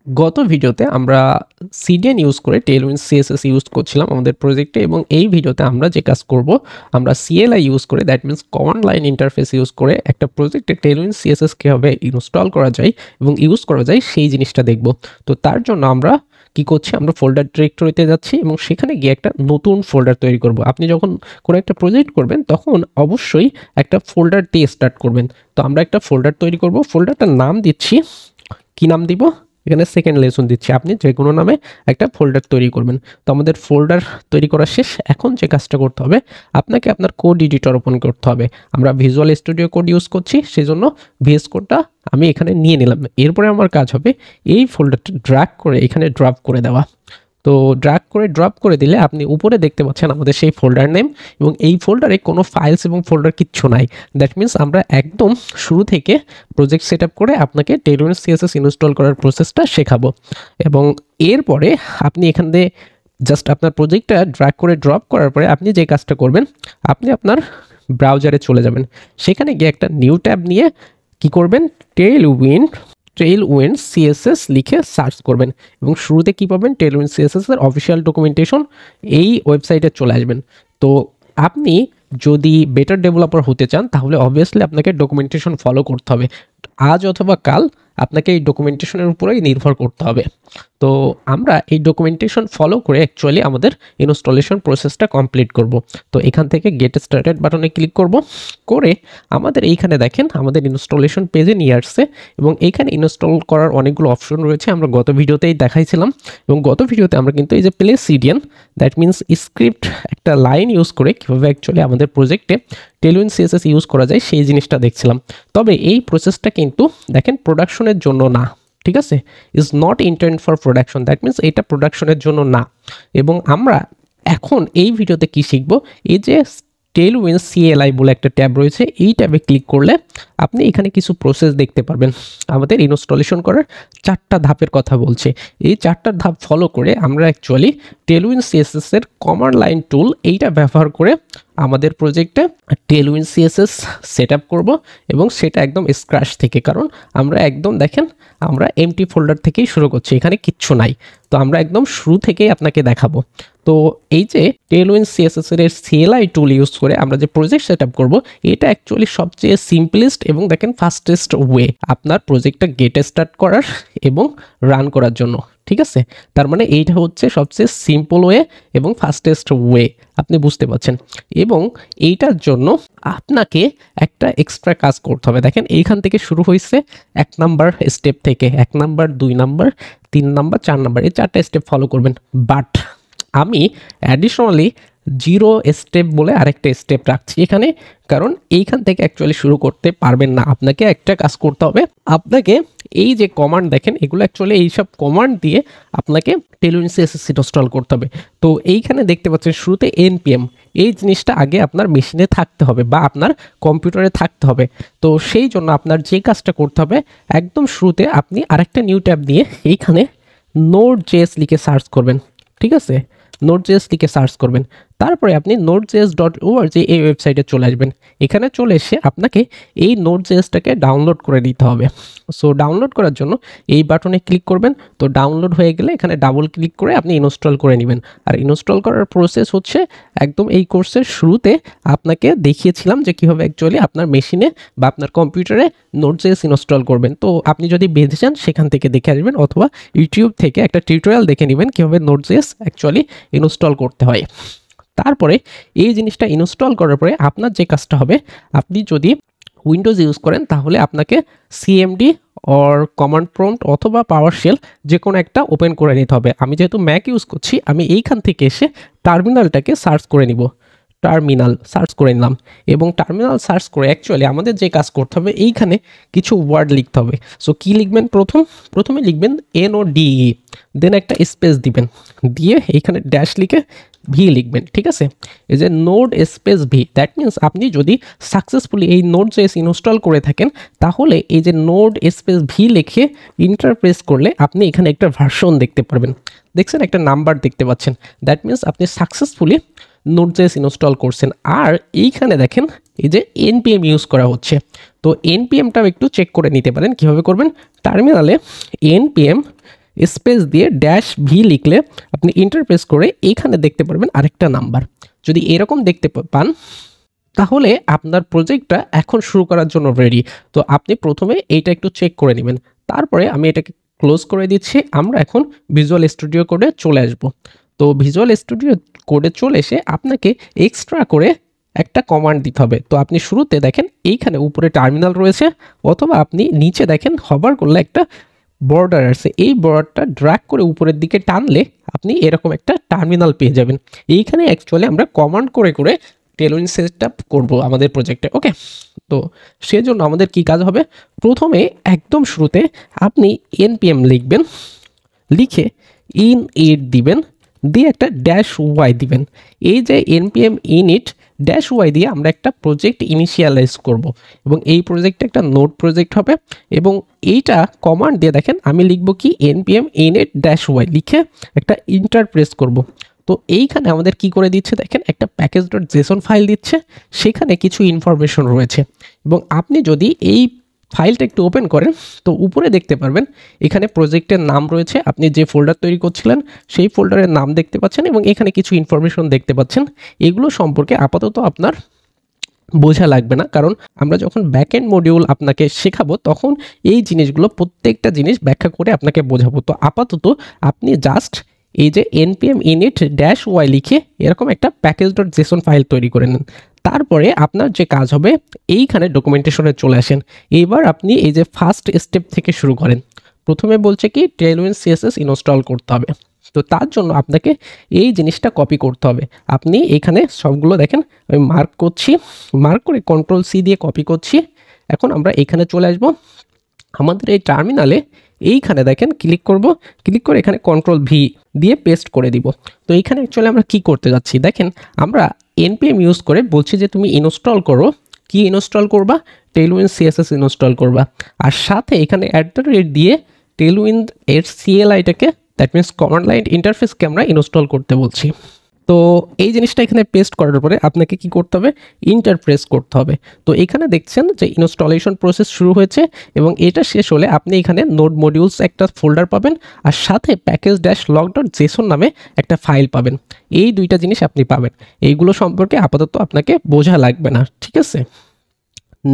গত ভিডিওতে আমরা সিডিএন ইউজ করে টেলউইন্ড সিএসএস ইউজ করছিলাম আমাদের প্রজেক্টে, এবং এই ভিডিওতে আমরা যে কাজ করব, আমরা সিএলআই ইউজ করে, that means command line interface use করে একটা প্রজেক্টে টেলউইন্ড সিএসএস কীভাবে ইনস্টল করা যায় এবং ইউজ করা যায় সেই জিনিসটা দেখব। তো তার জন্য আমরা কি করছি, আমরা ফোল্ডার ডিরেক্টরিতে যাচ্ছি এবং সেখানে গিয়ে একটা নতুন ফোল্ডার তৈরি করব। আপনি যখন কোনো একটা প্রজেক্ট করবেন তখন অবশ্যই একটা ফোল্ডার দিয়ে স্টার্ট করবেন। তো আমরা একটা ফোল্ডার তৈরি করব, ফোল্ডারটার নাম দিচ্ছি, কি নাম দিব, এখানে সেকেন্ড লেসন দিচ্ছি। আপনি যে কোনো নামে একটা ফোল্ডার তৈরি করবেন। তো আমাদের ফোল্ডার তৈরি করা শেষ। এখন যে কাজটা করতে হবে, আপনাকে আপনার কোড এডিটর ওপেন করতে হবে। আমরা ভিজুয়াল স্টুডিও কোড ইউজ করছি, সেজন্য ভিএস কোডটা আমি এখানে নিয়ে নিলাম। এরপরে আমার কাজ হবে এই ফোল্ডারটা ড্র্যাগ করে এখানে ড্রপ করে দেওয়া। তো ড্র্যাগ করে ড্রপ করে দিলে আপনি উপরে দেখতে পাচ্ছেন আমাদের সেই ফোল্ডার নেম, এবং এই ফোল্ডারে কোনো ফাইলস এবং ফোল্ডার কিচ্ছু নাই। দ্যাট মিনস আমরা একদম শুরু থেকে প্রজেক্ট সেট আপ করে আপনাকে টেলউইন্ড সিএসএস ইনস্টল করার প্রসেসটা শেখাবো। এবং এরপরে আপনি এখান দিয়ে জাস্ট আপনার প্রজেক্টটা ড্র্যাগ করে ড্রপ করার পরে আপনি যে কাজটা করবেন, আপনি আপনার ব্রাউজারে চলে যাবেন। সেখানে গিয়ে একটা নিউ ট্যাব নিয়ে কি করবেন, টেলউইন্ড সিএসএস লিখে সার্চ করবেন, এবং শুরুতে কি পাবেন, টেলউইন্ড সিএসএস এর অফিসিয়াল ডকুমেন্টেশন এই ওয়েবসাইটে চলে আসবেন। তো আপনি যদি বেটার ডেভেলপার হতে চান তাহলে অবভিয়াসলি আপনাকে ডকুমেন্টেশন ফলো করতে হবে। আজ অথবা কাল আপনাকে এই ডকুমেন্টেশনের উপরেই নির্ভর করতে হবে। তো আমরা এই ডকুমেন্টেশন ফলো করে অ্যাকচুয়ালি আমাদের ইনস্টলেশন প্রসেসটা কমপ্লিট করব। তো এখান থেকে গেট স্টার্টেড বাটনে ক্লিক করব, করে আমাদের এইখানে দেখেন আমাদের ইনস্টলেশন পেজে নিয়ে আসছে, এবং এইখানে ইনস্টল করার অনেকগুলো অপশন রয়েছে। আমরা গত ভিডিওতেই দেখাইছিলাম, এবং গত ভিডিওতে আমরা কিন্তু এই যে play CDN, that means script একটা লাইন ইউজ করে কীভাবে অ্যাকচুয়ালি আমাদের প্রজেক্টে টেলউইন্ড সিএসএস ইউজ করা যায় সেই জিনিসটা দেখছিলাম। তবে এই প্রসেসটা কিন্তু দেখেন প্রোডাকশনের জন্য না, ঠিক আছে, is not intend for production, that means এটা প্রোডাকশনের জন্য না। এবং আমরা এখন এই ভিডিওতে কি শিখব, এই যে টেলউইন্ড সিএলআই বলে একটা ট্যাব রয়েছে, এই ট্যাবে ক্লিক করলে আপনি এখানে কিছু প্রসেস দেখতে পারবেন। আমাদের ইনস্টলেশন করার 4টা ধাপের কথা বলছে। এই 4টা ধাপ ফলো করে আমরা অ্যাকচুয়ালি টেলউইন্ড সিএসএস এর কমান্ড লাইন টুল এইটা ব্যবহার করে আমাদের প্রজেক্টে টেলউইন্ড সিএসএস সেট আপ করবো, এবং সেটা একদম স্ক্র্যাচ থেকে, কারণ আমরা একদম দেখেন আমরা এমটি ফোল্ডার থেকেই শুরু করছি, এখানে কিচ্ছু নাই। তো আমরা একদম শুরু থেকেই আপনাকে দেখাবো। তো এই যে টেলউইন্ড সিএসএস এর সিএলআই টুল ইউজ করে আমরা যে প্রজেক্ট সেট আপ করবো, এটা অ্যাকচুয়ালি সবচেয়ে সিম্পলেস্ট এবং দেখেন ফাস্টেস্ট ওয়ে আপনার প্রজেক্টটা গেট স্টার্ট করার এবং রান করার জন্য, ঠিক আছে। তার মানে এইটা হচ্ছে সবচেয়ে সিম্পল ওয়ে এবং ফাস্টেস্ট ওয়ে, আপনি বুঝতে পারছেন। এবং এইটার জন্য আপনাকে একটা এক্সট্রা কাজ করতে হবে। দেখেন এইখান থেকে শুরু হয়েছে 1 নাম্বার স্টেপ থেকে, 1 নাম্বার 2 নাম্বার 3 নাম্বার 4 নাম্বার, এই 4টা স্টেপ ফলো করবেন। বাট আমি অ্যাডিশনালি 0 স্টেপ বলে আরেকটা স্টেপ রাখছি এখানে, কারণ এইখান থেকে অ্যাকচুয়ালি শুরু করতে পারবেন না। আপনাকে একটা কাজ করতে হবে, আপনাকে এই যে কমান্ড দেখেন এগুলো অ্যাকচুয়ালি এইসব কমান্ড দিয়ে আপনাকে টেলউইন্ড সিএসএস ইনস্টল করতে হবে। তো এইখানে দেখতে পাচ্ছেন শুরুতে npm, এই জিনিসটা আগে আপনার মেশিনে থাকতে হবে বা আপনার কম্পিউটারে থাকতে হবে। তো সেই জন্য আপনার যে কাজটা করতে হবে, একদম শুরুতে আপনি আরেকটা নিউ ট্যাব দিয়ে এইখানে Node.js লিখে সার্চ করবেন, ঠিক আছে, Node.js লিখে সার্চ করবেন। তারপরে আপনি nodejs.org এই ওয়েবসাইটে চলে আসবেন। এখানে চলে এসে আপনাকে এই Node.js-টাকে ডাউনলোড করে নিতে হবে। সো ডাউনলোড করার জন্য এই বাটনে ক্লিক করবেন। তো ডাউনলোড হয়ে গেলে এখানে ডাবল ক্লিক করে আপনি ইনস্টল করে নেবেন। আর ইনস্টল করার প্রসেস হচ্ছে একদম এই কোর্সের শুরুতে আপনাকে দেখিয়েছিলাম যে কীভাবে অ্যাকচুয়ালি আপনার মেশিনে বা আপনার কম্পিউটারে Node.js ইনস্টল করবেন। তো আপনি যদি বেঁধে যান সেখান থেকে দেখে আসবেন, অথবা ইউটিউব থেকে একটা টিউটোরিয়াল দেখে নেবেন কীভাবে Node.js অ্যাকচুয়ালি ইনস্টল করতে হয়। তারপরে এই জিনিসটা ইনস্টল করার পরে আপনার যে কাজটা হবে, আপনি যদি উইন্ডোজ ইউজ করেন তাহলে আপনাকে সিএমডি অর কমান্ড প্রম্পট অথবা পাওয়ারশেল যে কোনো একটা ওপেন করে নিতে হবে। আমি যেহেতু ম্যাক ইউজ করছি, আমি এইখান থেকে এসে টার্মিনালটাকে সার্চ করে নিব, টার্মিনাল সার্চ করে নিলাম। এবং টার্মিনাল সার্চ করে অ্যাকচুয়ালি আমাদের যে কাজ করতে হবে, এইখানে কিছু ওয়ার্ড লিখতে হবে। সো কী লিখবেন, প্রথমে লিখবেন NODE, দেন একটা স্পেস দিবেন, দিয়ে এইখানে ড্যাশ লিখে ভি লিখবেন, ঠিক আছে। এই যে node space V, that means আপনি যদি সাকসেসফুলি এই Node.js ইনস্টল করে থাকেন তাহলে এই যে নোড স্পেস ভি লিখে ইন্টার প্রেস করলে আপনি এখানে একটা ভার্সন দেখতে পারবেন। দেখছেন একটা নাম্বার দেখতে পাচ্ছেন, দ্যাট মিনস আপনি সাকসেসফুলি Node.js ইনস্টল করছেন। আর এইখানে দেখেন এই যে npm ইউজ করা হচ্ছে। তো npmটাও একটু চেক করে নিতে পারেন। কীভাবে করবেন, টার্মিনালে npm স্পেস দিয়ে ড্যাশ ভি লিখলে আপনি এন্টার প্রেস করে এইখানে দেখতে পারবেন আরেকটা নাম্বার। যদি এরকম দেখতে পান তাহলে আপনার প্রজেক্টটা এখন শুরু করার জন্য রেডি। তো আপনি প্রথমে এইটা একটু চেক করে নেবেন। তারপরে আমি এটাকে ক্লোজ করে দিচ্ছি। আমরা এখন ভিজুয়াল স্টুডিও কোডে চলে আসব। তো ভিজুয়াল স্টুডিও কোডে চলে এসে আপনাকে এক্সট্রা করে একটা কমান্ড দিতে হবে। তো আপনি শুরুতে দেখেন এইখানে উপরে টার্মিনাল রয়েছে, অথবা আপনি নিচে দেখেন হভার করলে একটা বর্ডার আছে, এই বর্ডারটা ড্র্যাগ করে উপরের দিকে টানলে আপনি এরকম একটা টার্মিনাল পেয়ে যাবেন। এইখানে অ্যাকচুয়ালি আমরা কমান্ড করে করে টেলউইন্ড সেট আপ করবো আমাদের প্রজেক্টে। ওকে, তো সেজন্য আমাদের কি কাজ হবে, প্রথমে একদম শুরুতে আপনি npm লিখবেন, লিখে init দিবেন, দিয়ে একটা ড্যাশ ওয়াই দিবেন। এই যে npm init ড্যাশ ওয়াই দিয়ে আমরা একটা প্রজেক্ট ইনিশিয়ালাইজ করব, এবং এই প্রজেক্টটা একটা নোড প্রজেক্ট হবে। এবং এইটা কমান্ড দিয়ে দেখেন আমি লিখব কি npm init ড্যাশ ওয়াই লিখে একটা ইন্টার প্রেস করব। তো এইখানে আমাদের কি করে দিচ্ছে দেখেন, একটা প্যাকেজ ডট জেসন ফাইল দিচ্ছে, সেখানে কিছু ইনফরমেশন রয়েছে। এবং আপনি যদি এই ফাইলটা একটু ওপেন করেন তো উপরে দেখতে পারবেন এখানে প্রজেক্টের নাম রয়েছে, আপনি যে ফোল্ডার তৈরি করছিলেন সেই ফোল্ডারের নাম দেখতে পাচ্ছেন, এবং এখানে কিছু ইনফরমেশন দেখতে পাচ্ছেন। এগুলো সম্পর্কে আপাতত আপনার বোঝা লাগবে না, কারণ আমরা যখন ব্যাকএন্ড মডিউল আপনাকে শেখাবো তখন এই জিনিসগুলো প্রত্যেকটা জিনিস ব্যাখ্যা করে আপনাকে বোঝাবো। তো আপাতত আপনি জাস্ট এই যে npm init ড্যাশ ওয়াই লিখে এরকম একটা প্যাকেজ ডট জেসন ফাইল তৈরি করে নেন। তারপরে আপনার যে কাজ হবে এইখানে ডকুমেন্টেশনে চলে আসেন। এইবার আপনি এই যে ফার্স্ট স্টেপ থেকে শুরু করেন। প্রথমে বলছে কি টেলউইন্ড সিএসএস ইনস্টল করতে হবে। তো তার জন্য আপনাকে এই জিনিসটা কপি করতে হবে। আপনি এখানে সবগুলো দেখেন আমি মার্ক করছি, মার্ক করে কন্ট্রোল সি দিয়ে কপি করছি। এখন আমরা এখানে চলে আসব, আমাদের এই টার্মিনালে এইখানে দেখেন ক্লিক করব, ক্লিক করে এখানে কন্ট্রোল ভি দিয়ে পেস্ট করে দিব। তো এইখানে অ্যাকচুয়ালি আমরা কি করতে যাচ্ছি দেখেন, আমরা npm ইউজ করে বলছি যে তুমি ইনস্টল করো, কি ইনস্টল করবা, টেলউইন্ড সিএসএস ইনস্টল করবা, আর সাথে এখানে @ দিয়ে টেলউইন্ড এর সিএলআইটাকে, দ্যাট মিনস কমান্ড লাইন ইন্টারফেসকে আমরা ইনস্টল করতে বলছি। তো এই জিনিসটা এখানে পেস্ট করার পরে আপনাকে কি করতে হবে, ইন্টার প্রেস করতে হবে। তো এখানে দেখছেন যে ইনস্টলেশন প্রসেস শুরু হয়েছে, এবং এটা শেষ হলে আপনি এখানে নোড মডিউলস একটা ফোল্ডার পাবেন, আর সাথে package dash log dot Jason নামে একটা ফাইল পাবেন। এই দুইটা জিনিস আপনি পাবেন। এইগুলো সম্পর্কে আপাতত আপনাকে বোঝা লাগবে না, ঠিক আছে।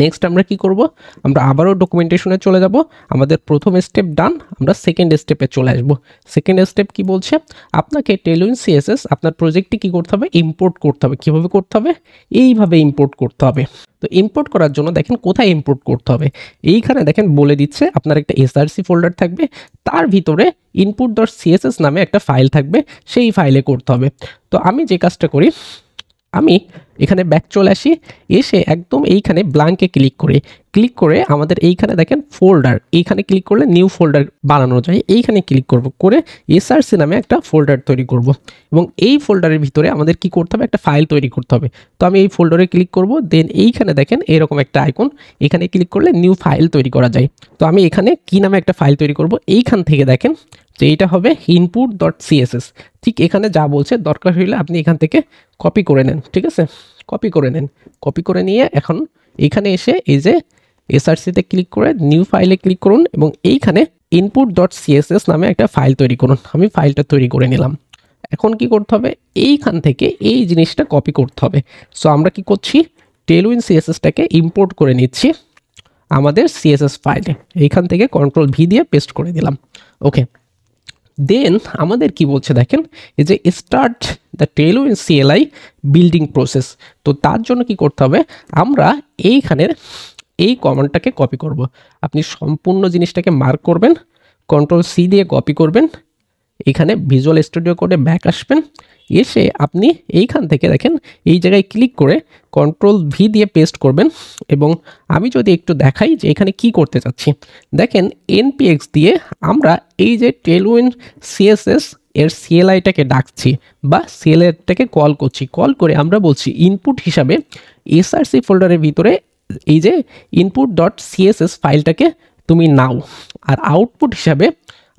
নেক্সট আমরা কি করব, আমরা আবারও ডকুমেন্টেশনে চলে যাব। আমাদের প্রথম স্টেপ ডান, আমরা সেকেন্ড স্টেপে চলে আসব। সেকেন্ড স্টেপ কি বলছে, আপনাকে টেলউইন্ড সিএসএস আপনার প্রজেক্টে কি করতে হবে, ইম্পোর্ট করতে হবে। কিভাবে করতে হবে, এইভাবে ইম্পোর্ট করতে হবে। তো ইম্পোর্ট করার জন্য দেখেন কোথায় ইম্পোর্ট করতে হবে, এইখানে দেখেন বলে দিচ্ছে আপনার একটা এসআরসি ফোল্ডার থাকবে, তার ভিতরে input.css নামে একটা ফাইল থাকবে, সেই ফাইলে করতে হবে। তো আমি যে কাজটা করি, আমি এখানে ব্যাক চলে আসি, এসে একদম এইখানে ব্ল্যাঙ্কে ক্লিক করে আমাদের এইখানে দেখেন ফোল্ডার, এইখানে ক্লিক করলে নিউ ফোল্ডার বানানো যায়, এইখানে ক্লিক করব, করে এসআরসি নামে একটা ফোল্ডার তৈরি করব। এবং এই ফোল্ডারের ভিতরে আমাদের কি করতে হবে, একটা ফাইল তৈরি করতে হবে। তো আমি এই ফোল্ডারে ক্লিক করব, দেন এইখানে দেখেন এরকম একটা আইকন, এখানে ক্লিক করলে নিউ ফাইল তৈরি করা যায়। তো আমি এখানে কি নামে একটা ফাইল তৈরি করব, এইখান থেকে দেখেন যে এইটা হবে input.css। ঠিক এখানে যা বলছে, দরকার হইলে আপনি এখান থেকে কপি করে নেন, ঠিক আছে, কপি করে নেন। কপি করে নিয়ে এখন এইখানে এসে এই যে এসআরসিতে ক্লিক করে নিউ ফাইলে ক্লিক করুন, এবং এইখানে input.css নামে একটা ফাইল তৈরি করুন। আমি ফাইলটা তৈরি করে নিলাম। এখন কি করতে হবে, এইখান থেকে এই জিনিসটা কপি করতে হবে। সো আমরা কি করছি, টেলউইন্ড সিএসএসটাকে ইম্পোর্ট করে নিচ্ছি আমাদের সিএসএস ফাইলে, এইখান থেকে কন্ট্রোল ভি দিয়ে পেস্ট করে দিলাম। ওকে, দেন আমাদের কি বলছে দেখেন, এই যে start the Tailwind CLI building process. তো তার জন্য কি করতে হবে, আমরা এইখানের এই কমান্ডটাকে কপি করব। আপনি সম্পূর্ণ জিনিসটাকে মার্ক করবেন, কন্ট্রোল সি দিয়ে কপি করবেন, এখানে ভিজুয়াল স্টুডিও কোডে ব্যাক আসবেন, এসে আপনি এইখান থেকে দেখেন এই জায়গায় ক্লিক করে কন্ট্রোল ভি দিয়ে পেস্ট করবেন। এবং আমি যদি একটু দেখাই যে এখানে কি করতে চাচ্ছি, দেখেন npx দিয়ে আমরা এই যে টেলউইন্ড সিএসএস এর সিএলআইটাকে ডাকছি বা সিএলআইটাকে কল করছি, কল করে আমরা বলছি ইনপুট হিসাবে এসআরসি ফোল্ডারের ভিতরে এই যে input.css ফাইলটাকে তুমি নাও, আর আউটপুট হিসাবে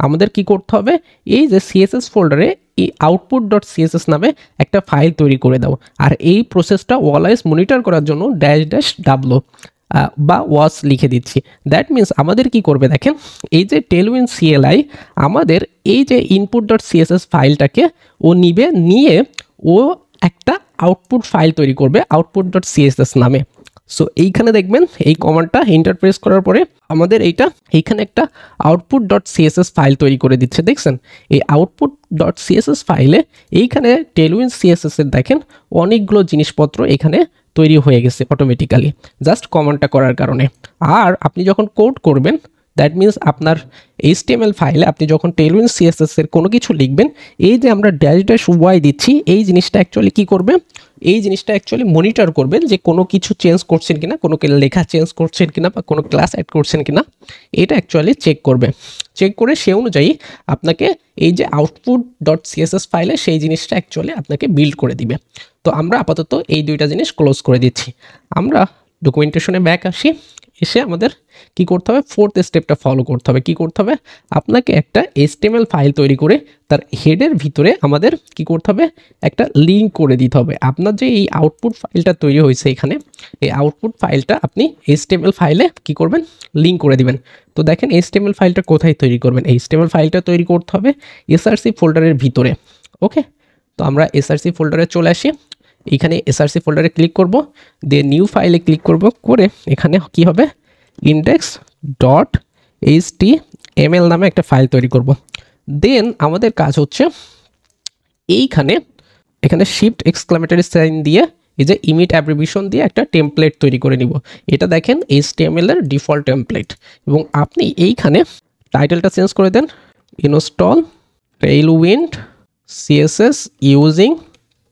আমাদের কি করতে হবে, এই যে সিএসএস ফোল্ডারে এই output.css নামে একটা ফাইল তৈরি করে দাও। আর এই প্রসেসটা অলওয়েজ মনিটর করার জন্য -- w বা ওয়াস লিখে দিচ্ছি। দ্যাট মিন্স আমাদের কি করবে দেখেন, এই যে টেলউইন সিএলআই আমাদের এই যে ইনপুট ডট সিএসএস ফাইলটাকে ও নিবে, নিয়ে ও একটা আউটপুট ফাইল তৈরি করবে আউটপুট ডট সিএসএস নামে। সো এইখানে দেখবেন এই কমান্ডটা এন্টার প্রেস করার পরে আমাদের এইখানে একটা আউটপুট ডট সিএসএস ফাইল তৈরি করে দিচ্ছে। দেখছেন এই আউটপুট ডট সিএসএস ফাইলে এইখানে টেলউইন সিএসএস এর দেখেন অনেকগুলো জিনিসপত্র এখানে তৈরি হয়ে গেছে অটোমেটিক্যালি, জাস্ট কমান্ডটা করার কারণে। আর আপনি যখন কোড করবেন, দ্যাট মিন্স আপনার HTML ফাইলে আপনি যখন টেলউইন সিএসএস এর কোনো কিছু লিখবেন, এই যে আমরা ড্যাশ ওয়াই দিচ্ছি, এই জিনিসটা অ্যাকচুয়ালি কি করবে, এই জিনিসটা অ্যাকচুয়ালি মনিটর করবেন যে কোনো কিছু চেঞ্জ করছেন কিনা, কোনো লেখা চেঞ্জ করছেন কিনা বা কোনো ক্লাস অ্যাড করছেন কিনা, এটা অ্যাকচুয়ালি চেক করবে। চেক করে সে অনুযায়ী আপনাকে এই যে আউটপুট ডট সিএসএস ফাইলে সেই জিনিসটা অ্যাকচুয়ালি আপনাকে বিল্ড করে দিবে। তো আমরা আপাতত এই দুইটা জিনিস ক্লোজ করে দিচ্ছি। আমরা ডকুমেন্টেশনে ব্যাক আসি, এসে আমাদের কি করতে হবে, ফোর্থ স্টেপটা ফলো করতে হবে। কি করতে হবে, আপনাকে একটা HTML ফাইল তৈরি করে তার হেডের ভিতরে আমাদের কি করতে হবে, একটা লিঙ্ক করে দিতে হবে। আপনার যে এই আউটপুট ফাইলটা তৈরি হয়েছে এখানে, এই আউটপুট ফাইলটা আপনি HTML ফাইলে কি করবেন, লিঙ্ক করে দিবেন। তো দেখেন HTML ফাইলটা কোথায় তৈরি করবেন, HTML ফাইলটা তৈরি করতে হবে SRC ফোল্ডারের ভিতরে। ওকে, তো আমরা SRC ফোল্ডারে চলে আসি, এখানে SRC ফোল্ডারে ক্লিক করব, দিয়ে নিউ ফাইলে ক্লিক করব, করে এখানে কি হবে, index.html নামে একটা ফাইল তৈরি করব। দেন আমাদের কাজ হচ্ছে এখানে শিফট এক্সক্লামেটরি সাইন দিয়ে এই যে ইমিট অ্যাব্রিভিয়েশন দিয়ে একটা টেমপ্লেট তৈরি করে নিব। এটা দেখেন HTML এর ডিফল্ট টেমপ্লেট, এবং আপনি এইখানে টাইটেলটা চেঞ্জ করে দেন, install Tailwind CSS using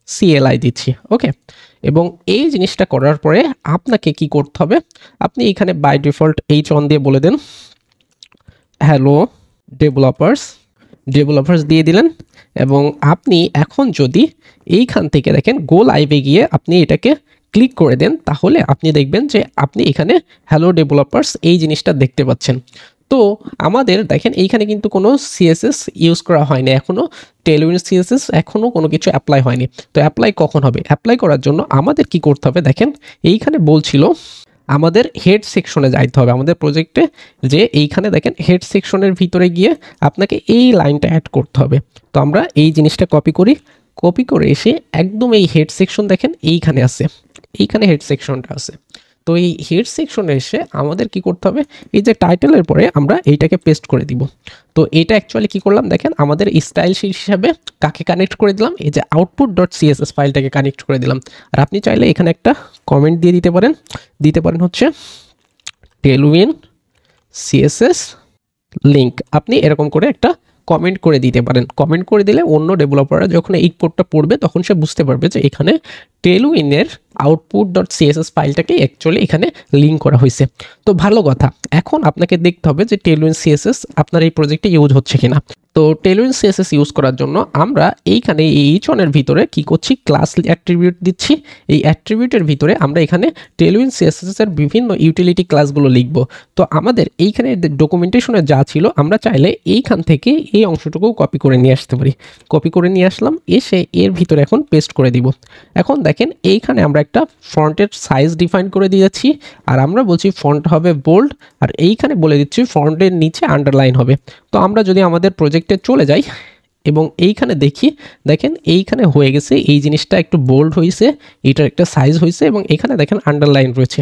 CLI দিচ্ছি। ওকে, এবং এই জিনিসটা করার পরে আপনাকে কি করতে হবে, আপনি এখানে বাই ডিফল্ট H1 দিয়ে বলে দেন হ্যালো ডেভেলপার্স দিয়ে দিলেন। এবং আপনি এখন যদি এইখান থেকে দেখেন গো লাইভে গিয়ে আপনি এটাকে ক্লিক করে দেন, তাহলে আপনি দেখবেন যে আপনি এখানে হ্যালো ডেভেলপার্স এই জিনিসটা দেখতে পাচ্ছেন। তো আমাদের দেখেন এইখানে কিন্তু কোনো CSS ইউজ করা হয়নি এখনও, টেলউইন CSS এখনও কোনো কিছু অ্যাপ্লাই হয়নি। তো অ্যাপ্লাই কখন হবে, অ্যাপ্লাই করার জন্য আমাদের কি করতে হবে, দেখেন এইখানে বলছিল আমাদের হেড সেকশনে যাইতে হবে আমাদের প্রজেক্টে, যে এইখানে দেখেন হেড সেকশনের ভিতরে গিয়ে আপনাকে এই লাইনটা অ্যাড করতে হবে। তো আমরা এই জিনিসটা কপি করে এসে একদম এই হেড সেকশন দেখেন এইখানে আছে, এইখানে হেড সেকশনটা আছে। তো এই হেড সেকশনে এসে আমাদের কি করতে হবে, এই যে টাইটেলের পরে আমরা এইটাকে পেস্ট করে দিব। তো এটা অ্যাকচুয়ালি কি করলাম দেখেন, আমাদের স্টাইল শিট হিসাবে কাকে কানেক্ট করে দিলাম, এই যে আউটপুট ডট সিএসএস ফাইলটাকে কানেক্ট করে দিলাম। আর আপনি চাইলে এখানে একটা কমেন্ট দিয়ে দিতে পারেন হচ্ছে টেলউইন সিএসএস লিঙ্ক, আপনি এরকম করে একটা কমেন্ট করে দিতে পারেন। কমেন্ট করে দিলে অন্য ডেভেলপাররা যখন এই কোডটা পড়বে তখন সে বুঝতে পারবে যে এখানে টেলউইনের আউটপুট ডট সিএসএস ফাইলটাকে অ্যাকচুয়ালি এখানে লিঙ্ক করা হয়েছে। তো ভালো কথা, এখন আপনাকে দেখতে হবে যে টেলউইন সিএসএস আপনার এই প্রজেক্টে ইউজ হচ্ছে কিনা। তো টেলউইন সিএসএস ইউজ করার জন্য আমরা এইখানে এই H1 এর ভিতরে কি করছি, ক্লাস অ্যাট্রিবিউট দিচ্ছি। এই অ্যাট্রিবিউটের ভিতরে আমরা এখানে টেলউইন সিএসএস এর বিভিন্ন ইউটিলিটি ক্লাসগুলো লিখব। তো আমাদের এইখানে ডকুমেন্টেশনে যা ছিল আমরা চাইলে এইখান থেকে এই অংশটুকু কপি করে নিয়ে আসতে পারি। কপি করে নিয়ে আসলাম, এসে এর ভিতরে এখন পেস্ট করে দিব। এখন দেখেন এইখানে আমরা একটা ফন্টের সাইজ ডিফাইন করে দিয়েছি, আর আমরা বলছি ফন্ট হবে বোল্ড, আর এইখানে বলে দিচ্ছি ফন্টের নিচে আন্ডারলাইন হবে। তো আমরা যদি আমাদের প্রজেক্টে চলে যাই এবং এইখানে দেখেন এইখানে হয়ে গেছে, এই জিনিসটা একটু বোল্ড হয়েছে, এটার একটা সাইজ হয়েছে, এবং এখানে দেখেন আন্ডারলাইন রয়েছে।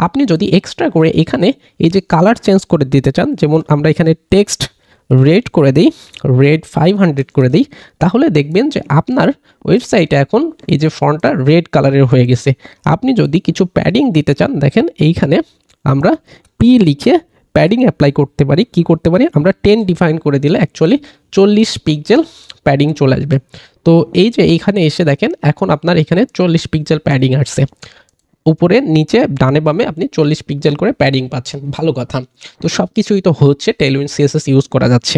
আপনি যদি এক্সট্রা করে এখানে এই যে কালার চেঞ্জ করে দিতে চান, যেমন আমরা এখানে টেক্সট রেড করে দিই, রেড 500 করে দিই, তাহলে দেখবেন যে আপনার ওয়েবসাইটে এখন এই যে ফন্টটা রেড কালারের হয়ে গেছে। আপনি যদি কিছু প্যাডিং দিতে চান, দেখেন এইখানে আমরা P লিখে প্যাডিং অ্যাপ্লাই করতে পারি। কি করতে পারি, আমরা 10 ডিফাইন করে দিলে অ্যাকচুয়ালি 40 পিক্সেল প্যাডিং চলে আসবে। তো এই যে এইখানে এসে দেখেন এখন আপনার এখানে 40 পিক্সেল প্যাডিং আসছে, উপরে নিচে ডানে বামে আপনি 40 পিক্সেল করে প্যাডিং পাচ্ছেন। ভালো কথা। তো সব কিছুই তো হচ্ছে, টেলউইন সিএসএস ইউজ করা যাচ্ছে।